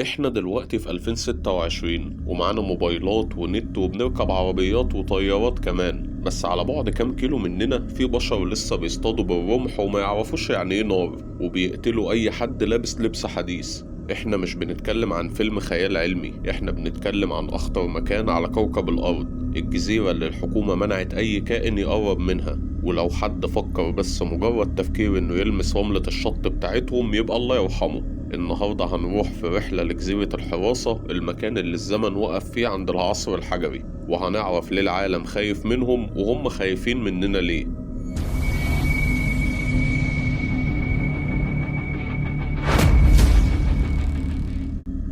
احنا دلوقتي في 2026 ومعانا موبايلات ونت وبنركب عربيات وطيارات كمان، بس على بعد كام كيلو مننا في بشر لسه بيصطادوا بالرمح وما يعرفوش يعني ايه نار، وبيقتلوا اي حد لابس لبس حديث. احنا مش بنتكلم عن فيلم خيال علمي، احنا بنتكلم عن اخطر مكان على كوكب الارض، الجزيرة اللي الحكومة منعت اي كائن يقرب منها. ولو حد فكر بس مجرد تفكير انه يلمس رملة الشط بتاعتهم يبقى الله يرحمه. النهاردة هنروح في رحلة لجزيرة الحراسة، المكان اللي الزمن وقف فيه عند العصر الحجري، وهنعرف ليه العالم خايف منهم وهم خايفين مننا ليه.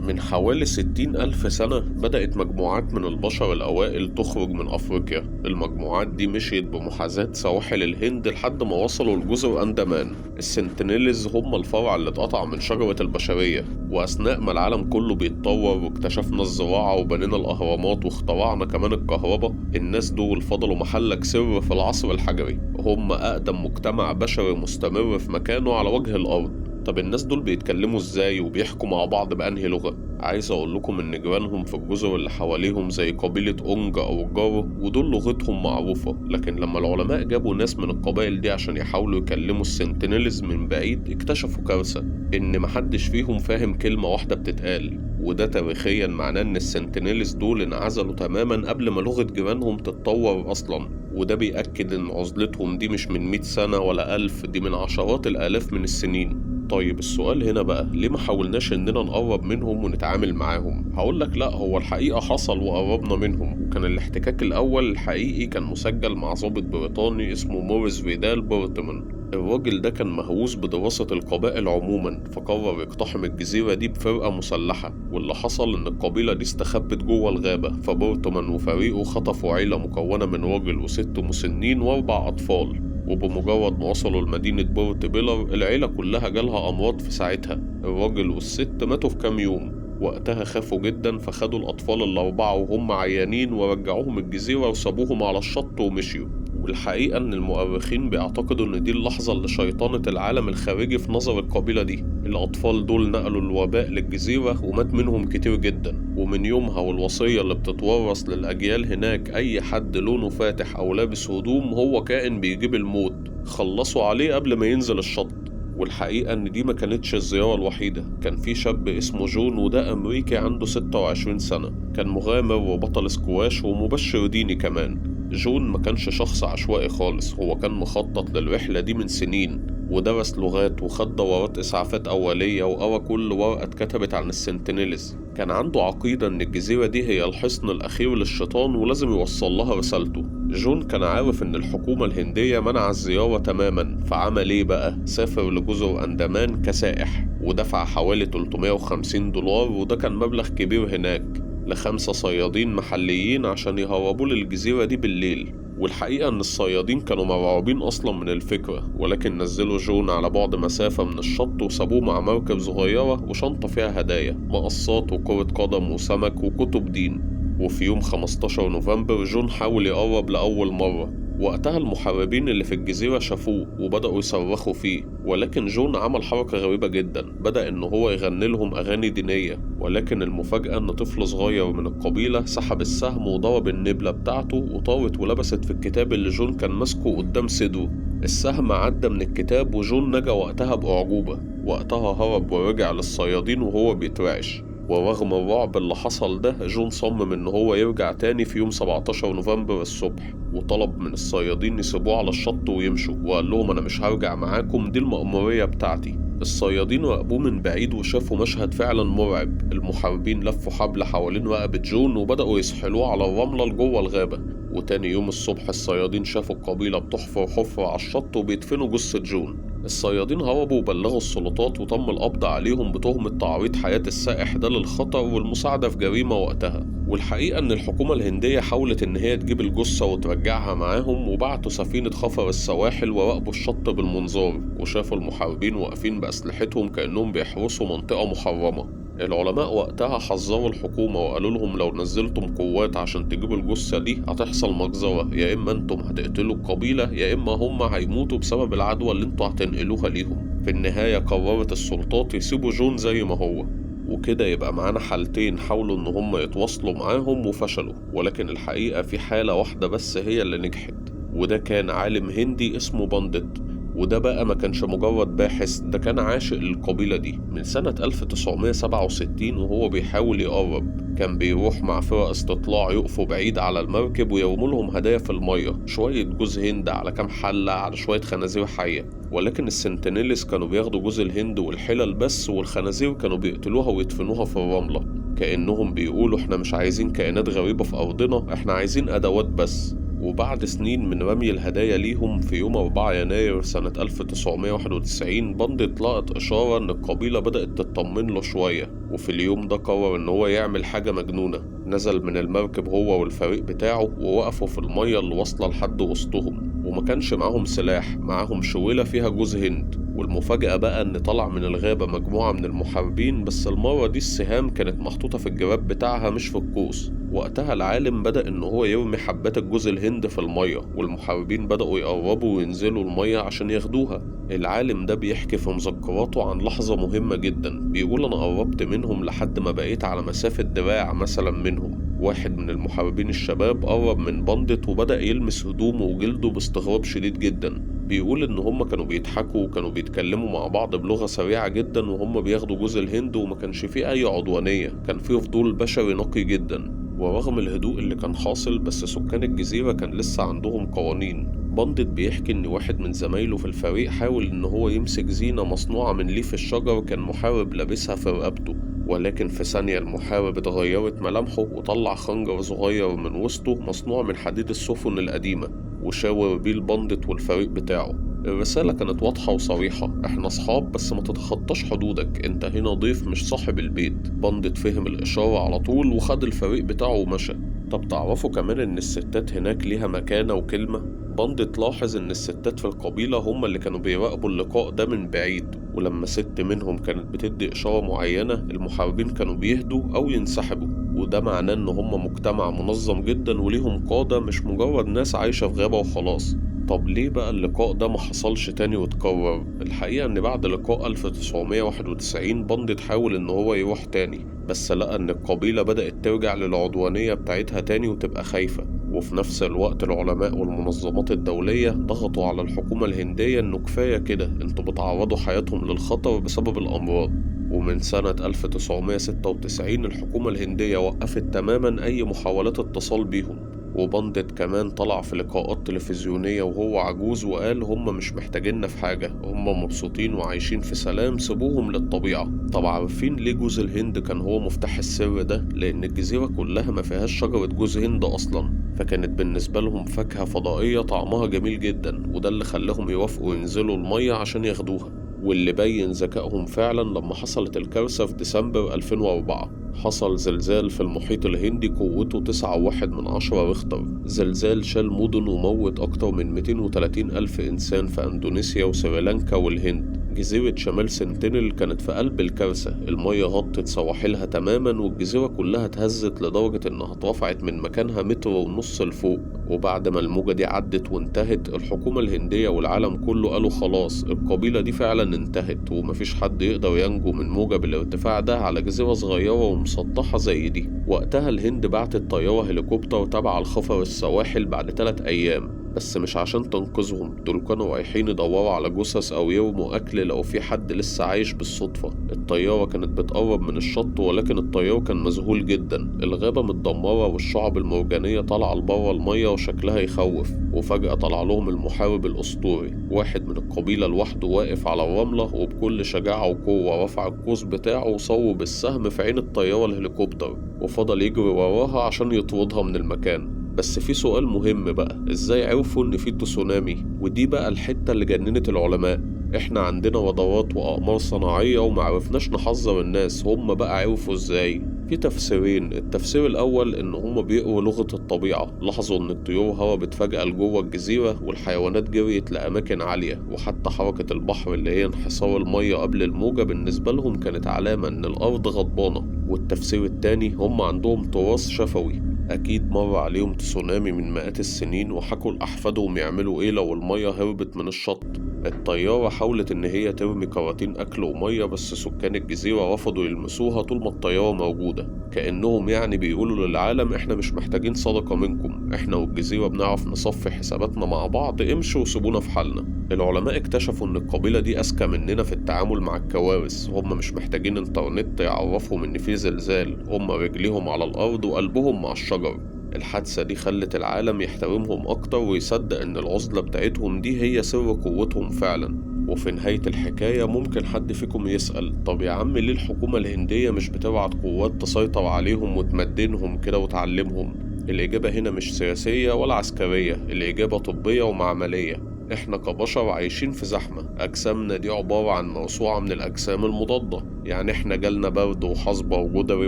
من حوالي 60,000 سنة بدأت مجموعات من البشر الأوائل تخرج من أفريقيا. المجموعات دي مشيت بمحاذاة سواحل الهند لحد ما وصلوا لجزر أندمان. السنتينيلز هم الفرع اللي اتقطع من شجرة البشرية، وأثناء ما العالم كله بيتطور واكتشفنا الزراعة وبنينا الأهرامات واخترعنا كمان الكهرباء، الناس دول فضلوا محلك سر في العصر الحجري. هم أقدم مجتمع بشري مستمر في مكانه على وجه الأرض. طب الناس دول بيتكلموا ازاي وبيحكوا مع بعض بأنهي لغة؟ عايز اقول لكم ان جيرانهم في الجزر اللي حواليهم زي قبيلة اونج او الجارو، ودول لغتهم معروفة، لكن لما العلماء جابوا ناس من القبائل دي عشان يحاولوا يكلموا السنتينيلز من بعيد اكتشفوا كارثة، ان محدش فيهم فاهم كلمة واحدة بتتقال. وده تاريخيا معناه ان السنتينيلز دول انعزلوا تماما قبل ما لغة جيرانهم تتطور اصلا. وده بيأكد ان عزلتهم دي مش من 100 سنة ولا 1000، دي من عشرات الآلاف من السنين. طيب السؤال هنا بقى، ليه ما حاولناش اننا نقرب منهم ونتعامل معاهم؟ هقولك لا، هو الحقيقة حصل وقربنا منهم، وكان الاحتكاك الأول الحقيقي كان مسجل مع ضابط بريطاني اسمه موريس فيدال بورتمان. الراجل ده كان مهووس بدراسة القبائل عموما، فقرر يقتحم الجزيرة دي بفرقة مسلحة، واللي حصل إن القبيلة دي استخبت جوه الغابة، فبورتمان وفريقه خطفوا عيلة مكونة من راجل وست مسنين وأربع أطفال. وبمجرد ما وصلوا لمدينة بورت بيلر العيلة كلها جالها أمراض في ساعتها، الراجل والست ماتوا في كام يوم. وقتها خافوا جدا، فخدوا الأطفال الأربعة وهم عيانين ورجعوهم الجزيرة وسابوهم على الشط ومشيوا. والحقيقة إن المؤرخين بيعتقدوا إن دي اللحظة اللي شيطنت العالم الخارجي في نظر القبيلة دي. الأطفال دول نقلوا الوباء للجزيرة ومات منهم كتير جدا، ومن يومها والوصية اللي بتتورث للأجيال هناك، أي حد لونه فاتح أو لابس هدوم هو كائن بيجيب الموت، خلصوا عليه قبل ما ينزل الشط. والحقيقة إن دي ما كانتش الزيارة الوحيدة، كان في شاب اسمه جون، وده أمريكي عنده 26 سنة، كان مغامر وبطل سكواش ومبشر ديني كمان. جون ما كانش شخص عشوائي خالص، هو كان مخطط للرحلة دي من سنين، ودرس لغات وخد دورات إسعافات أولية وقرأ كل ورقة اتكتبت عن السنتينيلز. كان عنده عقيدة إن الجزيرة دي هي الحصن الأخير للشيطان ولازم يوصل لها رسالته. جون كان عارف إن الحكومة الهندية منع الزيارة تماما، فعمل إيه بقى؟ سافر لجزر أندمان كسائح ودفع حوالي $350، وده كان مبلغ كبير هناك، ل5 صيادين محليين عشان يهربوا للجزيرة دي بالليل. والحقيقة إن الصيادين كانوا مرعوبين أصلا من الفكرة، ولكن نزلوا جون على بعد مسافة من الشط وسابوه مع مركب صغيرة وشنطة فيها هدايا، مقصات وكرة قدم وسمك وكتب دين. وفي يوم 15 نوفمبر جون حاول يقرب لأول مرة، وقتها المحاربين اللي في الجزيرة شافوه وبدأوا يصرخوا فيه، ولكن جون عمل حركة غريبة جدا، بدأ إن هو يغني لهم أغاني دينية. ولكن المفاجأة إن طفل صغير من القبيلة سحب السهم وضرب النبلة بتاعته وطارت ولبست في الكتاب اللي جون كان ماسكه قدام صدره. السهم عدى من الكتاب وجون نجا وقتها بأعجوبة، وقتها هرب ورجع للصيادين وهو بيترعش. ورغم الرعب اللي حصل ده، جون صمم إن هو يرجع تاني في يوم 17 نوفمبر الصبح، وطلب من الصيادين يسيبوه على الشط ويمشوا، وقال لهم أنا مش هرجع معاكم، دي المأمورية بتاعتي. الصيادين راقبوه من بعيد وشافوا مشهد فعلا مرعب، المحاربين لفوا حبل حوالين رقبة جون وبدأوا يسحلوه على الرملة لجوه الغابة. وتاني يوم الصبح الصيادين شافوا القبيلة بتحفر حفرة على الشط وبيدفنوا جثة جون. الصيادين هربوا وبلغوا السلطات، وتم القبض عليهم بتهمة تعريض حياة السائح ده للخطر والمساعدة في جريمة وقتها. والحقيقة إن الحكومة الهندية حاولت إن هي تجيب الجثة وترجعها معاهم، وبعتوا سفينة خفر السواحل وراقبوا الشط بالمنظار، وشافوا المحاربين واقفين بأسلحتهم كأنهم بيحرسوا منطقة محرمة. العلماء وقتها حذروا الحكومة وقالوا لهم لو نزلتم قوات عشان تجيبوا الجثة دي هتحصل مجزرة، يا إما أنتم هتقتلوا القبيلة يا إما هم هيموتوا بسبب العدوى اللي أنتوا هتنقلوها ليهم. في النهاية قررت السلطات يسيبوا جون زي ما هو، وكده يبقى معانا حالتين حاولوا إن هم يتواصلوا معاهم وفشلوا، ولكن الحقيقة في حالة واحدة بس هي اللي نجحت، وده كان عالم هندي اسمه بانديت. وده بقى ما كانش مجرد باحث، ده كان عاشق للقبيلة دي من سنة 1967 وهو بيحاول يقرب. كان بيروح مع فرق استطلاع يقفوا بعيد على المركب ويرموا لهم هدايا في المية، شوية جوز هند على كام حلة على شوية خنازير حية. ولكن السنتينيلز كانوا بياخدوا جوز الهند والحلل بس، والخنازير كانوا بيقتلوها ويدفنوها في الرملة، كأنهم بيقولوا احنا مش عايزين كائنات غريبة في أرضنا، احنا عايزين أدوات بس. وبعد سنين من رمي الهدايا ليهم، في يوم 4 يناير سنة 1991 بانديت لقط إشارة إن القبيلة بدأت تطمن له شوية، وفي اليوم ده قرر إن هو يعمل حاجة مجنونة. نزل من المركب هو والفريق بتاعه ووقفوا في المية اللي واصلة لحد وسطهم، وما كانش معاهم سلاح، معاهم شويلة فيها جوز هند. والمفاجأة بقى إن طلع من الغابة مجموعة من المحاربين، بس المرة دي السهام كانت محطوطة في الجراب بتاعها مش في القوس. وقتها العالم بدأ إن هو يرمي حبات الجوز الهند في المية، والمحاربين بدأوا يقربوا وينزلوا المية عشان ياخدوها. العالم ده بيحكي في مذكراته عن لحظة مهمة جدا، بيقول أنا قربت منهم لحد ما بقيت على مسافة دراع مثلا منهم. واحد من المحاربين الشباب قرب من بانديت وبدأ يلمس هدومه وجلده باستغراب شديد جدا. بيقول إن هما كانوا بيضحكوا وكانوا بيتكلموا مع بعض بلغة سريعة جدا وهم بياخدوا جوز الهند، وما كانش فيه أي عدوانية، كان فيه فضول بشري نقي جدا. ورغم الهدوء اللي كان حاصل، بس سكان الجزيرة كان لسه عندهم قوانين. بانديت بيحكي إن واحد من زمايله في الفريق حاول إن هو يمسك زينة مصنوعة من ليف الشجر كان محارب لابسها في رقبته، ولكن في ثانية المحارب اتغيرت ملامحه وطلع خنجر صغير من وسطه مصنوع من حديد السفن القديمة، وشاور بيه البانديت والفريق بتاعه. الرسالة كانت واضحة وصريحة، احنا صحاب بس ما تتخطاش حدودك، انت هنا ضيف مش صاحب البيت. بانديت فهم الإشارة على طول وخد الفريق بتاعه ومشى. طب تعرفوا كمان ان الستات هناك ليها مكانة وكلمة؟ بانديت لاحظ ان الستات في القبيلة هم اللي كانوا بيراقبوا اللقاء ده من بعيد، ولما ست منهم كانت بتدي إشارة معينة المحاربين كانوا بيهدوا أو ينسحبوا، وده معناه ان هم مجتمع منظم جدا وليهم قادة مش مجرد ناس عايشة في غابة وخلاص. طب ليه بقى اللقاء ده ما حصلش تاني واتكرر؟ الحقيقة ان بعد لقاء 1991 بانديت حاول ان هو يروح تاني، بس لقى ان القبيلة بدأت ترجع للعدوانية بتاعتها تاني وتبقى خايفة. وفي نفس الوقت العلماء والمنظمات الدولية ضغطوا على الحكومة الهندية انه كفاية كده، انتوا بتعرضوا حياتهم للخطر بسبب الأمراض. ومن سنة 1996 الحكومة الهندية وقفت تماما أي محاولات اتصال بيهم. وبانديت كمان طلع في لقاءات تلفزيونية وهو عجوز وقال هم مش محتاجيننا في حاجة، هم مبسوطين وعايشين في سلام، سيبوهم للطبيعة. طب عارفين ليه جوز الهند كان هو مفتاح السر ده؟ لأن الجزيرة كلها ما فيهاش شجرة جوز هند أصلا، فكانت بالنسبة لهم فاكهة فضائية طعمها جميل جدا، وده اللي خلاهم يوافقوا ينزلوا المية عشان ياخدوها. واللي بين ذكائهم فعلا لما حصلت الكارثة في ديسمبر 2004. حصل زلزال في المحيط الهندي قوته 9.1 ريختر. زلزال شال مدن وموت أكتر من 230 ألف إنسان في أندونيسيا وسريلانكا والهند. جزيرة شمال سنتينل كانت في قلب الكارثة، المية غطت سواحلها تماما والجزيرة كلها اتهزت لدرجة إنها اترفعت من مكانها 1.5 متر لفوق. وبعد ما الموجة دي عدت وانتهت، الحكومة الهندية والعالم كله قالوا خلاص القبيلة دي فعلا انتهت، ومفيش حد يقدر ينجو من موجة بالارتفاع ده على جزيرة صغيرة ومسطحة زي دي. وقتها الهند بعتت طيارة هليكوبتر تبع الخفر السواحل بعد 3 أيام، بس مش عشان تنقذهم، دول كانوا رايحين يدوروا على جثث أو يرموا أكل لو في حد لسه عايش بالصدفة. الطيارة كانت بتقرب من الشط، ولكن الطيار كان مذهول جدا، الغابة متدمرة والشعب المرجانية طالعة لبره المية وشكلها يخوف. وفجأة طلع لهم المحارب الأسطوري، واحد من القبيلة لوحده واقف على الرملة، وبكل شجاعة وقوة رفع القوس بتاعه وصوب بالسهم في عين الطيارة الهليكوبتر، وفضل يجري وراها عشان يطردها من المكان. بس في سؤال مهم بقى، ازاي عرفوا ان في تسونامي؟ ودي بقى الحتة اللي جننت العلماء. احنا عندنا رادارات واقمار صناعية ومعرفناش نحذر الناس، هم بقى عرفوا ازاي؟ في تفسيرين. التفسير الاول ان هم بيقروا لغة الطبيعة، لاحظوا ان الطيور هربت فجأة لجوه الجزيرة والحيوانات جريت لاماكن عالية، وحتى حركة البحر اللي هي انحسار المية قبل الموجة بالنسبة لهم كانت علامة ان الارض غضبانة. والتفسير التاني هم عندهم تراث شفوي، أكيد مر عليهم تسونامي من مئات السنين وحكوا لأحفادهم يعملوا إيه لو المية هربت من الشط. الطيارة حاولت إن هي ترمي كراتين أكل ومية، بس سكان الجزيرة رفضوا يلمسوها طول ما الطيارة موجودة، كأنهم يعني بيقولوا للعالم إحنا مش محتاجين صدقة منكم، إحنا والجزيرة بنعرف نصفي حساباتنا مع بعض، امشوا وسيبونا في حالنا. العلماء اكتشفوا إن القبيلة دي أذكى مننا في التعامل مع الكوارث، هم مش محتاجين إنترنت يعرفهم إن في زلزال، هم رجليهم على الأرض وقلبهم مع الشجر. الحادثة دي خلت العالم يحترمهم أكتر ويصدق إن العزلة بتاعتهم دي هي سر قوتهم فعلا. وفي نهاية الحكاية ممكن حد فيكم يسأل، طب يا عم ليه الحكومة الهندية مش بتبعت قوات تسيطر عليهم وتمدنهم كده وتعلمهم؟ الإجابة هنا مش سياسية ولا عسكرية، الإجابة طبية ومعملية. إحنا كبشر عايشين في زحمة، أجسامنا دي عبارة عن موسوعة من الأجسام المضادة، يعني إحنا جالنا برد وحصبة وجدري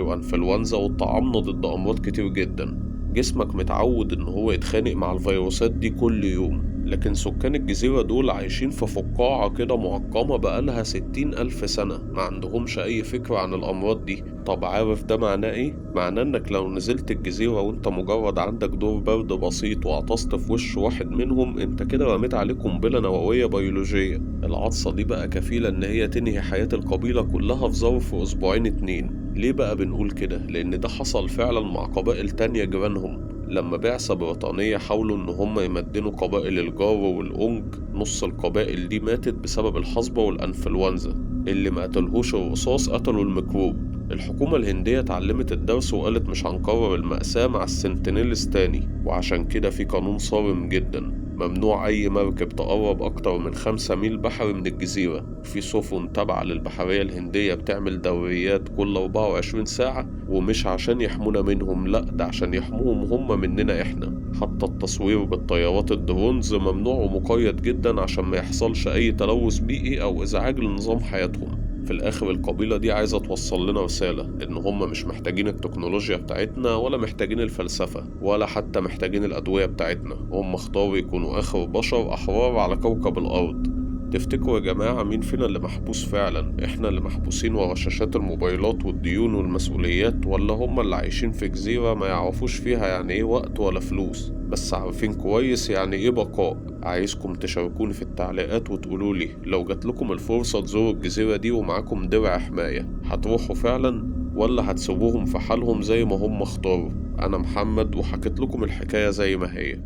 وأنفلونزا واتطعمنا ضد أمراض كتير جدا. جسمك متعود إن هو يتخانق مع الفيروسات دي كل يوم. لكن سكان الجزيرة دول عايشين في فقاعة كده معقمة بقالها 60,000 سنة، ما عندهمش أي فكرة عن الأمراض دي. طب عارف ده معناه إيه؟ معناه إنك لو نزلت الجزيرة وإنت مجرد عندك دور برد بسيط وعطست في وش واحد منهم، إنت كده رميت عليه قنبلة نووية بيولوجية. العطسة دي بقى كفيلة إن هي تنهي حياة القبيلة كلها في ظرف أسبوعين 2. ليه بقى بنقول كده؟ لأن ده حصل فعلا مع قبائل تانية جيرانهم. لما بعثة بريطانية حاولوا إن هم يمدنوا قبائل الجارو والأونج، نص القبائل دي ماتت بسبب الحصبة والأنفلونزا. اللي ما قتلهوش الرصاص قتلوا الميكروب. الحكومة الهندية اتعلمت الدرس وقالت مش هنكرر المأساة مع السنتينيلز تاني، وعشان كده في قانون صارم جدا، ممنوع أي مركب تقرب أكتر من 5 ميل بحري من الجزيرة. في سفن تابعة للبحرية الهندية بتعمل دوريات كل 24 ساعة، ومش عشان يحمونا منهم، لأ ده عشان يحموهم هم مننا إحنا. حتى التصوير بالطيارات الدرونز ممنوع ومقيد جدا عشان ما يحصلش أي تلوث بيئي أو إزعاج لنظام حياتهم. في الآخر القبيلة دي عايزة توصل لنا رسالة، إن هم مش محتاجين التكنولوجيا بتاعتنا ولا محتاجين الفلسفة ولا حتى محتاجين الأدوية بتاعتنا، هم اختاروا يكونوا آخر بشر أحرار على كوكب الأرض. تفتكروا يا جماعة مين فينا اللي محبوس فعلا؟ إحنا اللي محبوسين ورا شاشات الموبايلات والديون والمسؤوليات، ولا هم اللي عايشين في جزيرة ما يعرفوش فيها يعني إيه وقت ولا فلوس، بس عارفين كويس يعني إيه بقاء؟ عايزكم تشاركوني في التعليقات وتقولولي لو جاتلكم الفرصة تزوروا الجزيرة دي ومعاكم درع حماية، هتروحوا فعلا ولا هتسيبوهم في حالهم زي ما هم اختاروا؟ أنا محمد وحكيت لكم الحكاية زي ما هي.